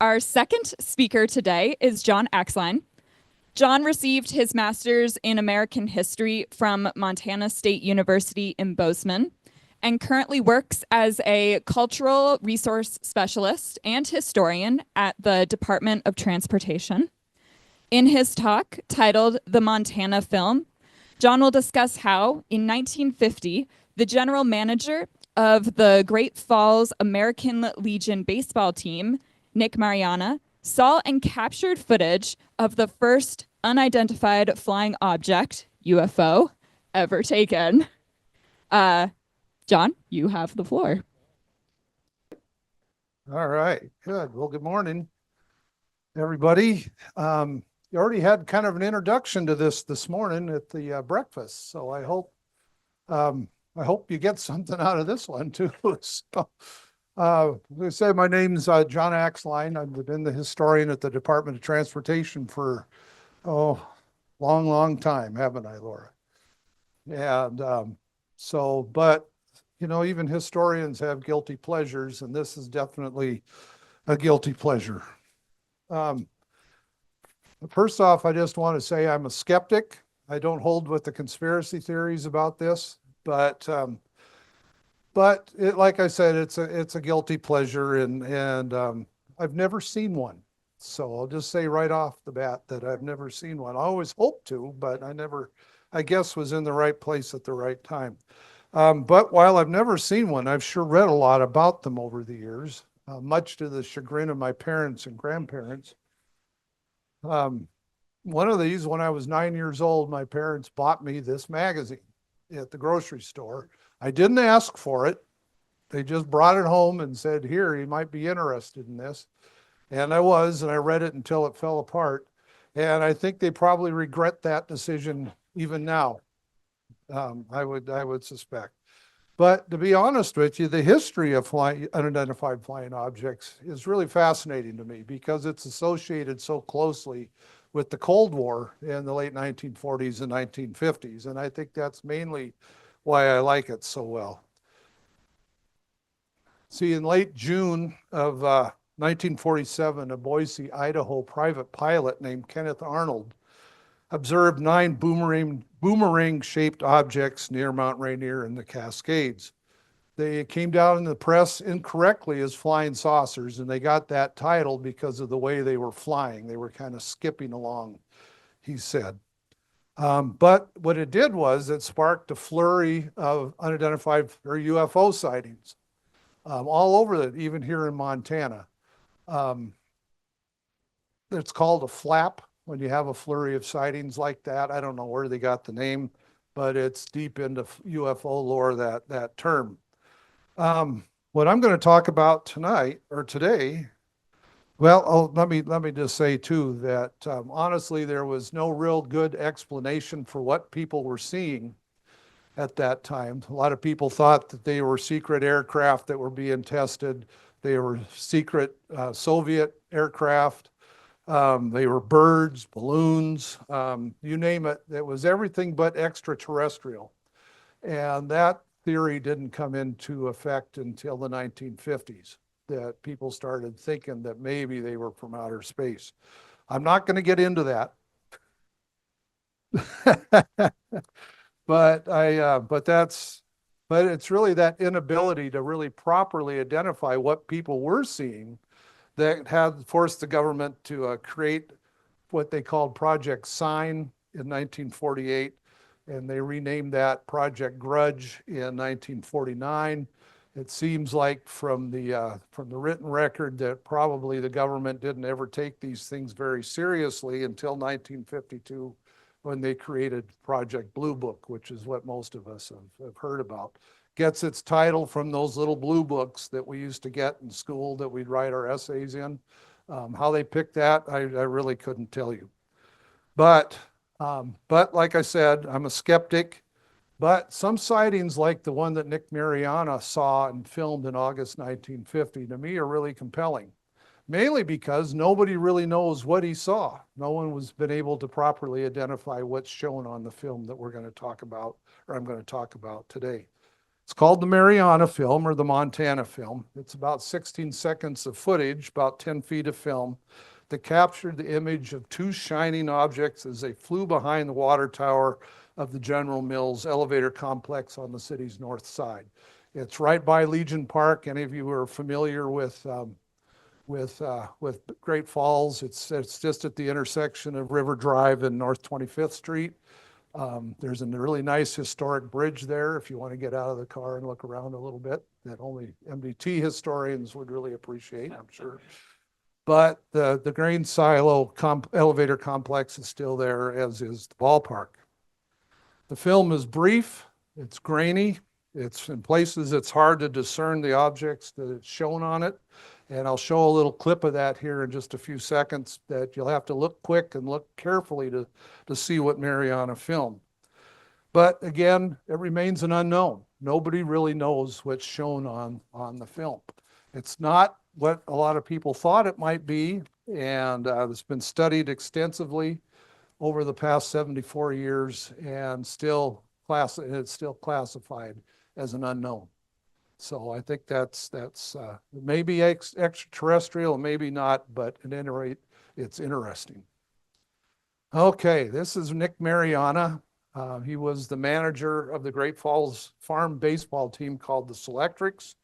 Our second speaker today is Jon Axline. Jon received his master's in American history from Montana State University in Bozeman and currently works as a cultural resource specialist and historian at the Department of Transportation. In his talk titled The Montana Film, Jon will discuss how, in 1950, the general manager of the Great Falls American Legion baseball team, Nick Mariana, saw and captured footage of the first unidentified flying object, UFO, ever taken. Jon, you have the floor. All right, good. Well, good morning, everybody. You already had kind of an introduction to this morning at the breakfast, so I hope you get something out of this one too. So, as I say, my name's Jon Axline. I've been the historian at the Department of Transportation for long time, haven't I, Laura? And but you know, even historians have guilty pleasures, and this is definitely a guilty pleasure. First off, I just want to say I'm a skeptic. I don't hold with the conspiracy theories about this, but like I said, it's a guilty pleasure, and I've never seen one. So I'll just say right off the bat that I've never seen one. I always hoped to, but I guess was in the right place at the right time. But while I've never seen one, I've sure read a lot about them over the years, much to the chagrin of my parents and grandparents. One of these, when I was 9 years old, my parents bought me this magazine at the grocery store. I didn't ask for it. They just brought it home and said, here, you might be interested in this. And I was, and I read it until it fell apart. And I think they probably regret that decision even now. I would suspect. But to be honest with you, the history of unidentified flying objects is really fascinating to me because it's associated so closely with the Cold War in the late 1940s and 1950s. And I think that's mainly why I like it so well. See, in late June of 1947, a Boise, Idaho private pilot named Kenneth Arnold observed 9 boomerang-shaped objects near Mount Rainier in the Cascades. They came down in the press incorrectly as flying saucers, and they got that title because of the way they were flying. They were kind of skipping along, he said. But what it did was it sparked a flurry of unidentified or UFO sightings all over it, even here in Montana. It's called a flap when you have a flurry of sightings like that. I don't know where they got the name, but it's deep into UFO lore, that term. What I'm going to talk about tonight or today, well, let me just say too that honestly, there was no real good explanation for what people were seeing at that time. A lot of people thought that they were secret aircraft that were being tested. They were secret Soviet aircraft. They were birds, balloons, you name it. It was everything but extraterrestrial. And that theory didn't come into effect until the 1950s, that people started thinking that maybe they were from outer space. I'm not going to get into that. But it's really that inability to really properly identify what people were seeing that had forced the government to create what they called Project Sign in 1948, and they renamed that Project Grudge in 1949. It seems like from the written record that probably the government didn't ever take these things very seriously until 1952, when they created Project Blue Book, which is what most of us have heard about. Gets its title from those little blue books that we used to get in school that we'd write our essays in. How they picked that, I really couldn't tell you. But like I said, I'm a skeptic. But some sightings like the one that Nick Mariana saw and filmed in August 1950, to me are really compelling. Mainly because nobody really knows what he saw. No one has been able to properly identify what's shown on the film that we're going to talk about, or I'm going to talk about today. It's called the Mariana film or the Montana film. It's about 16 seconds of footage, about 10 feet of film that captured the image of two shining objects as they flew behind the water tower of the General Mills elevator complex on the city's north side. It's right by Legion Park. Any of you who are familiar with Great Falls, it's just at the intersection of River Drive and North 25th Street. There's a really nice historic bridge there if you want to get out of the car and look around a little bit that only MDT historians would really appreciate, I'm sure. But the grain silo elevator complex is still there, as is the ballpark. The film is brief, it's grainy, it's in places it's hard to discern the objects that it's shown on it. And I'll show a little clip of that here in just a few seconds that you'll have to look quick and look carefully to see what Mariana filmed. But again, it remains an unknown. Nobody really knows what's shown on the film. It's not what a lot of people thought it might be, and it's been studied extensively over the past 74 years, and it's still classified as an unknown. So I think that's maybe extraterrestrial, maybe not, but at any rate, it's interesting. Okay, this is Nick Mariana. He was the manager of the Great Falls farm baseball team called the Selectrics.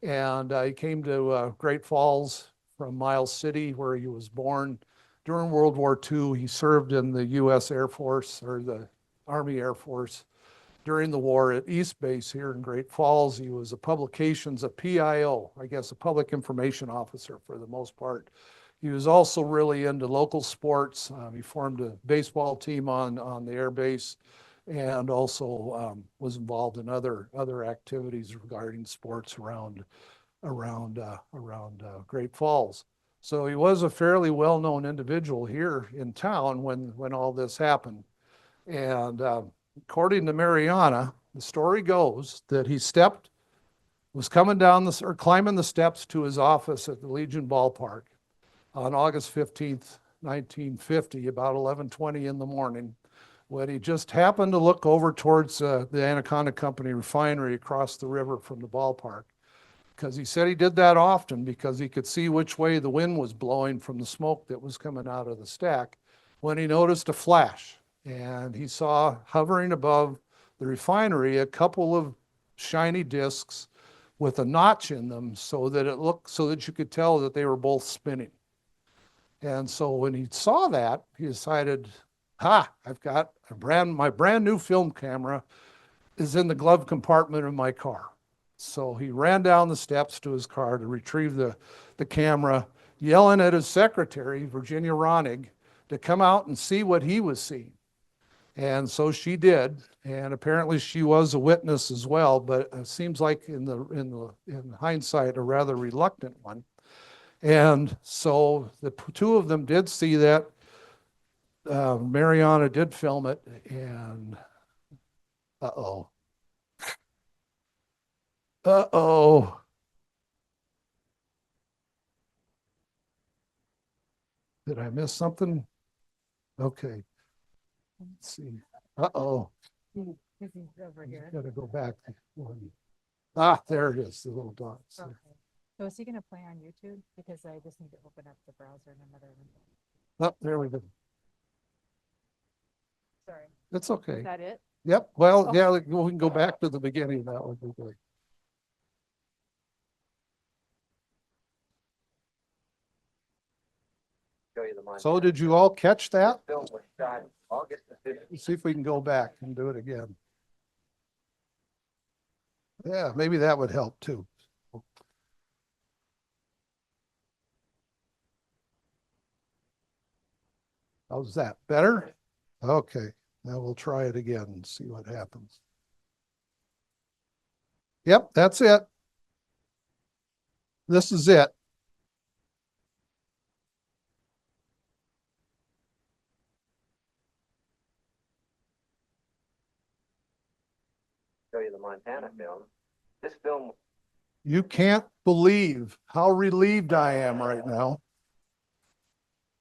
And he came to Great Falls from Miles City, where he was born. During World War II, he served in the U.S. Air Force or the Army Air Force. During the war at East Base here in Great Falls, he was a PIO, I guess a public information officer for the most part. He was also really into local sports. He formed a baseball team on the air base, and also was involved in other activities regarding sports around Great Falls. So he was a fairly well-known individual here in town when all this happened. And according to Mariana, the story goes that he was coming down or climbing the steps to his office at the Legion Ballpark on August 15th, 1950, about 11:20 in the morning, when he just happened to look over towards the Anaconda Company refinery across the river from the ballpark. Because he said he did that often because he could see which way the wind was blowing from the smoke that was coming out of the stack, when he noticed a flash. And he saw hovering above the refinery a couple of shiny discs with a notch in them so that you could tell that they were both spinning. And so when he saw that, he decided, I've got my brand new film camera is in the glove compartment of my car. So he ran down the steps to his car to retrieve the camera, yelling at his secretary, Virginia Ronig, to come out and see what he was seeing. And so she did, and apparently she was a witness as well, but it seems like in hindsight, a rather reluctant one. And so the two of them did see that. Mariana did film it, and uh-oh. Did I miss something? Okay. Let's see. Over here. Got to go back. There it is, the little dots. Okay. So is he going to play on YouTube? Because I just need to open up the browser in another window. There we go. Sorry. It's okay. Is that it? Yep. Well, yeah, we can go back to the beginning. That would be great. So did you all catch that? Let's see if we can go back and do it again. Yeah, maybe that would help too. How's that? Better? Okay. Now we'll try it again and see what happens. Yep, that's it. This is it. Show you the Montana film. This film. You can't believe how relieved I am right now.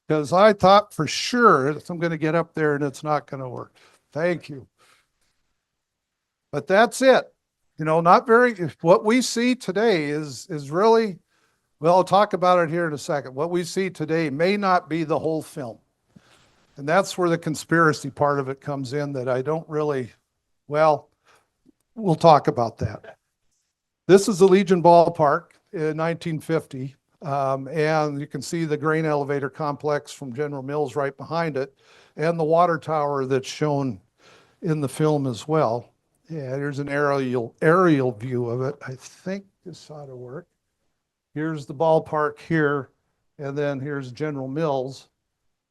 Because I thought for sure that I'm going to get up there and it's not going to work. Thank you. But that's it. You know, not very, what we see today is really, well, I'll talk about it here in a second. What we see today may not be the whole film. And that's where the conspiracy part of it comes in that I don't really, well, we'll talk about that. This is the Legion Ballpark in 1950. And you can see the grain elevator complex from General Mills right behind it, and the water tower that's shown in the film as well. Yeah, here's an aerial view of it. I think this ought to work. Here's the ballpark here, and then here's General Mills.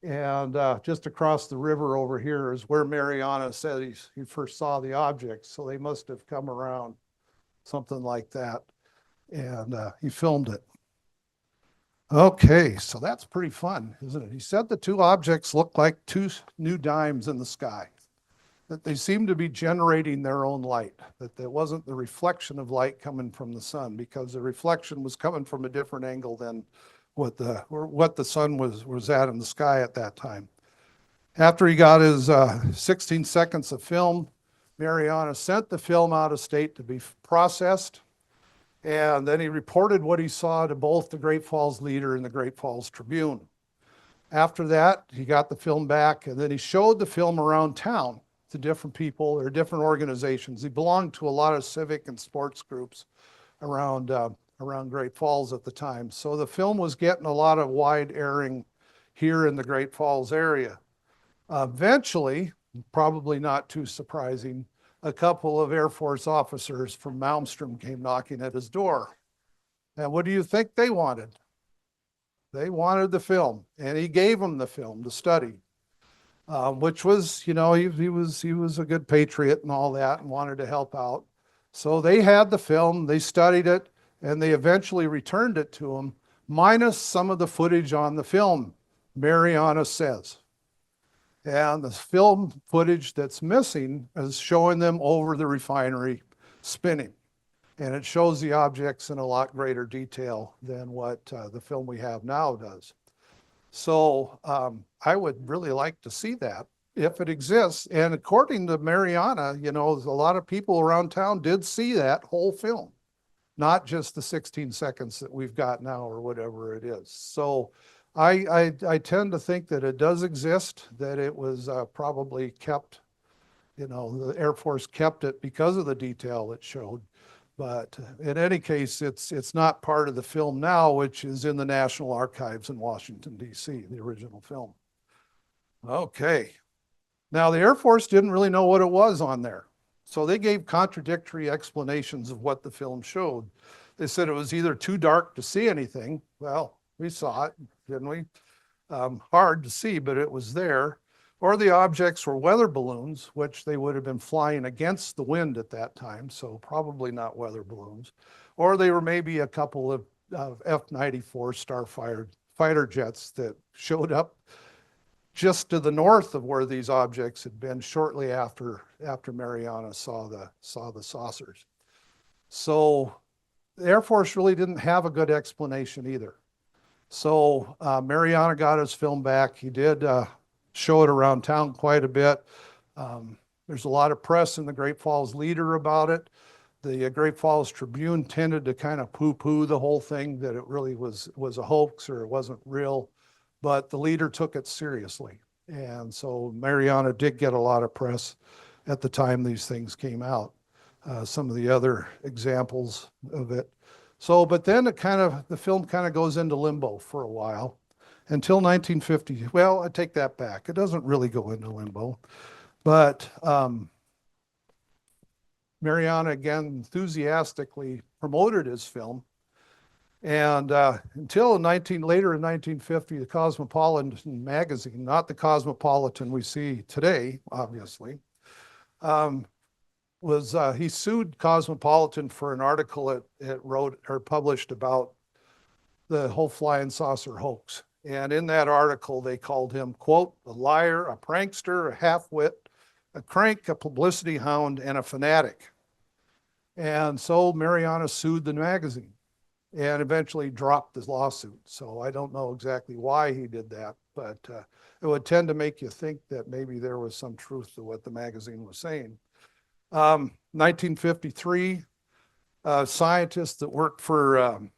And just across the river over here is where Mariana said he first saw the object. So they must have come around, something like that. And he filmed it. Okay, so that's pretty fun, isn't it? He said the two objects looked like two new dimes in the sky, that they seemed to be generating their own light, that there wasn't the reflection of light coming from the sun, because the reflection was coming from a different angle than what the sun was at in the sky at that time. After he got his 16 seconds of film, Mariana sent the film out of state to be processed. And then he reported what he saw to both the Great Falls Leader and the Great Falls Tribune. After that, he got the film back, and then he showed the film around town to different people or different organizations. He belonged to a lot of civic and sports groups around Great Falls at the time. So the film was getting a lot of wide airing here in the Great Falls area. Eventually, probably not too surprising, a couple of Air Force officers from Malmstrom came knocking at his door. And what do you think they wanted? They wanted the film, and he gave them the film to study, which was, you know, he was a good patriot and all that and wanted to help out. So they had the film, they studied it, and they eventually returned it to him, minus some of the footage on the film, Mariana says. And the film footage that's missing is showing them over the refinery spinning. And it shows the objects in a lot greater detail than what the film we have now does. So I would really like to see that if it exists. And according to Mariana, you know, a lot of people around town did see that whole film, not just the 16 seconds that we've got now or whatever it is. So I tend to think that it does exist, that it was probably kept, you know, the Air Force kept it because of the detail it showed. But in any case, it's not part of the film now, which is in the National Archives in Washington, D.C., the original film. Okay. Now, the Air Force didn't really know what it was on there. So they gave contradictory explanations of what the film showed. They said it was either too dark to see anything. Well, we saw it, didn't we? Hard to see, but it was there. Or the objects were weather balloons, which they would have been flying against the wind at that time, so probably not weather balloons. Or they were maybe a couple of F-94 Starfighter fighter jets that showed up just to the north of where these objects had been shortly after Mariana saw the saucers. So the Air Force really didn't have a good explanation either. So Mariana got his film back. He did show it around town quite a bit. There's a lot of press in the Great Falls Leader about it. The Great Falls Tribune tended to kind of poo-poo the whole thing, that it really was a hoax or it wasn't real, but the Leader took it seriously. And so Mariana did get a lot of press at the time these things came out. Some of the other examples of it. So, but then the film kind of goes into limbo for a while until 1950. Well, I take that back. It doesn't really go into limbo, but Mariana again enthusiastically promoted his film. And until later in 1950, the Cosmopolitan magazine, not the Cosmopolitan we see today, obviously, he sued Cosmopolitan for an article it wrote or published about the whole flying saucer hoax. And in that article, they called him, quote, a liar, a prankster, a half-wit, a crank, a publicity hound, and a fanatic. And so Mariana sued the magazine and eventually dropped the lawsuit. So I don't know exactly why he did that, but it would tend to make you think that maybe there was some truth to what the magazine was saying. 1953, Scientists that worked for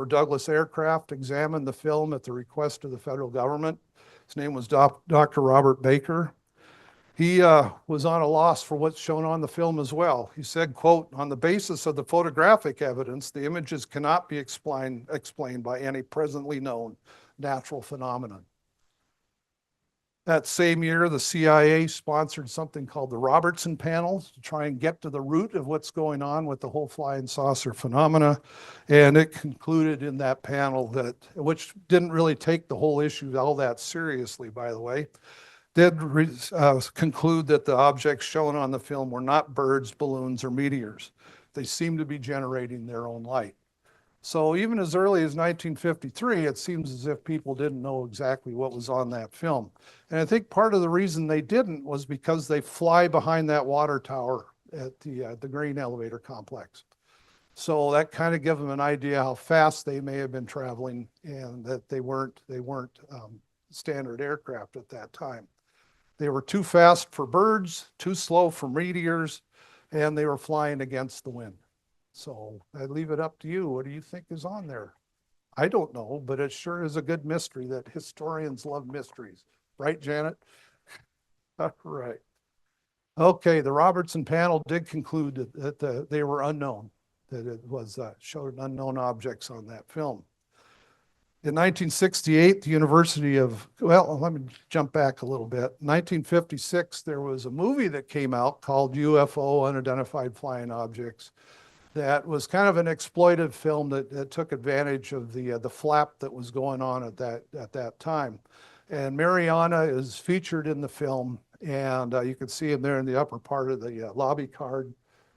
Douglas Aircraft examined the film at the request of the federal government. His name was Dr. Robert Baker. He was on a loss for what's shown on the film as well. He said, quote, "On the basis of the photographic evidence, the images cannot be explained by any presently known natural phenomenon." That same year, the CIA sponsored something called the Robertson Panel to try and get to the root of what's going on with the whole flying saucer phenomena. And it concluded in that panel that, which didn't really take the whole issue all that seriously, by the way, did conclude that the objects shown on the film were not birds, balloons, or meteors. They seemed to be generating their own light. So even as early as 1953, it seems as if people didn't know exactly what was on that film. And I think part of the reason they didn't was because they fly behind that water tower at the grain elevator complex. So that kind of gives them an idea how fast they may have been traveling, and that they weren't standard aircraft at that time. They were too fast for birds, too slow for meteors, and they were flying against the wind. So I leave it up to you. What do you think is on there? I don't know, but it sure is a good mystery that historians love mysteries. Right, Janet? All right. Okay, the Robertson panel did conclude that they were unknown, that it was showed unknown objects on that film. In 1968, the University of, well, let me jump back a little bit. 1956, there was a movie that came out called UFO, Unidentified Flying Objects, that was kind of an exploitive film that took advantage of the flap that was going on at that time. And Mariana is featured in the film, and you can see him there in the upper part of the lobby card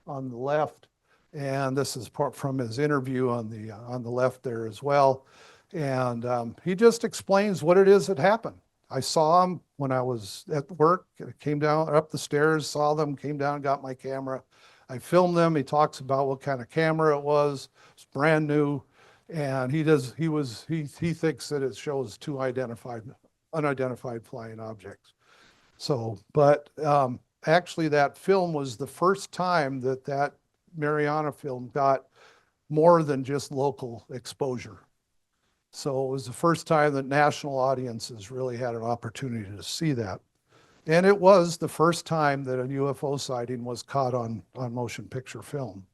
on the left. And this is part from his interview on the left there as well. And he just explains what it is that happened. I saw him when I was at work, came down up the stairs, saw them, came down, got my camera. I filmed them. He talks about what kind of camera it was. It's brand new. And he thinks that it shows two unidentified flying objects. So, but actually that film was the first time that Mariana film got more than just local exposure. So it was the first time that national audiences really had an opportunity to see that. And it was the first time that a UFO sighting was caught on motion picture film.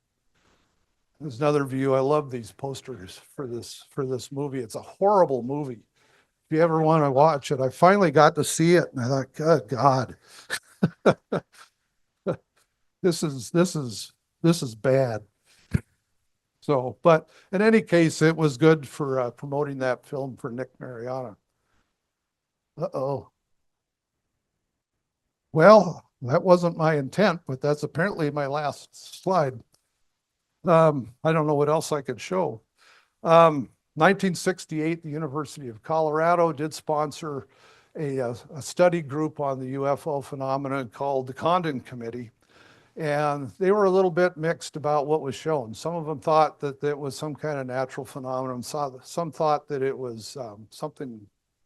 There's another view. I love these posters for this movie. It's a horrible movie. If you ever want to watch it, I finally got to see it, and I thought, good God, this is bad. So, but in any case, it was good for promoting that film for Nick Mariana. Uh-oh. Well, that wasn't my intent, but that's apparently my last slide. I don't know what else I could show. 1968, the University of Colorado did sponsor a study group on the UFO phenomenon called the Condon Committee. And they were a little bit mixed about what was shown. Some of them thought that it was some kind of natural phenomenon. Some thought that it was something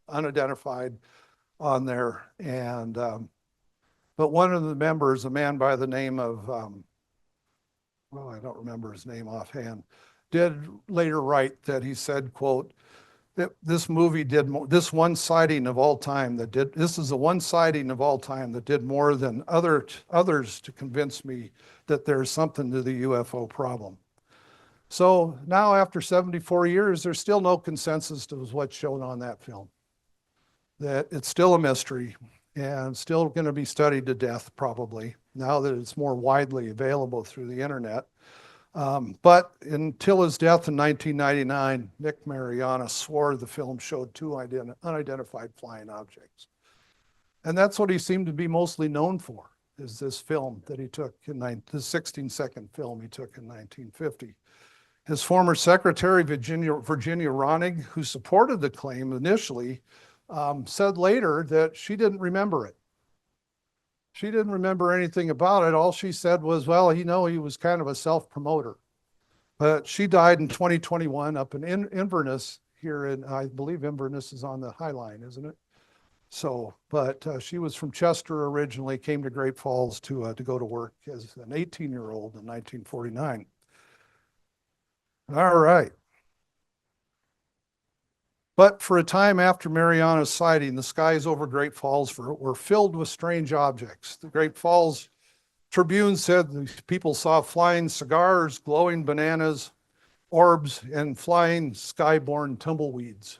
unidentified on there. And but one of the members, a man by the name of, well, I don't remember his name offhand, did later write that he said, quote, this movie did more, this one sighting of all time that did, this is the one sighting of all time that did more than others to convince me that there's something to the UFO problem. So now after 74 years, there's still no consensus to what's shown on that film. That it's still a mystery and still going to be studied to death probably now that it's more widely available through the internet. But until his death in 1999, Nick Mariana swore the film showed two unidentified flying objects. And that's what he seemed to be mostly known for, is this film that he took in the 16-second film he took in 1950. His former secretary, Virginia Ronig, who supported the claim initially, said later that she didn't remember it. She didn't remember anything about it. All she said was, well, you know, he was kind of a self-promoter. But she died in 2021 up in Inverness here in, I believe Inverness is on the High Line, isn't it? So, but she was from Chester originally, came to Great Falls to go to work as an 18-year-old in 1949. All right. But for a time after Mariana's sighting, the skies over Great Falls were filled with strange objects. The Great Falls Tribune said these people saw flying cigars, glowing bananas, orbs, and flying skyborne tumbleweeds.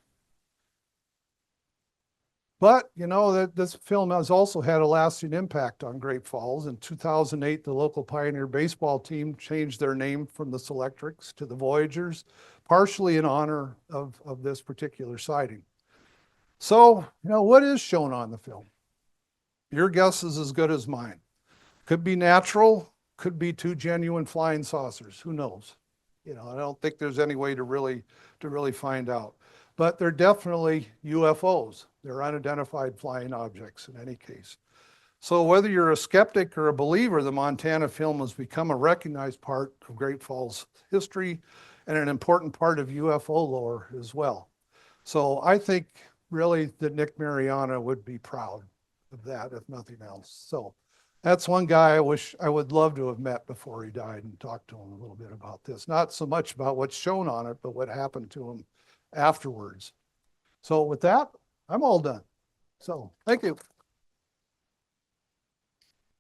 But, you know, that this film has also had a lasting impact on Great Falls. In 2008, the local Pioneer baseball team changed their name from the Selectrics to the Voyagers, partially in honor of this particular sighting. So, you know, what is shown on the film? Your guess is as good as mine. Could be natural, could be two genuine flying saucers. Who knows? You know, I don't think there's any way to really find out. But they're definitely UFOs. They're unidentified flying objects in any case. So whether you're a skeptic or a believer, the Montana film has become a recognized part of Great Falls history and an important part of UFO lore as well. So I think really that Nick Mariana would be proud of that, if nothing else. So that's one guy I would love to have met before he died and talked to him a little bit about this. Not so much about what's shown on it, but what happened to him afterwards. So with that, I'm all done. So thank you.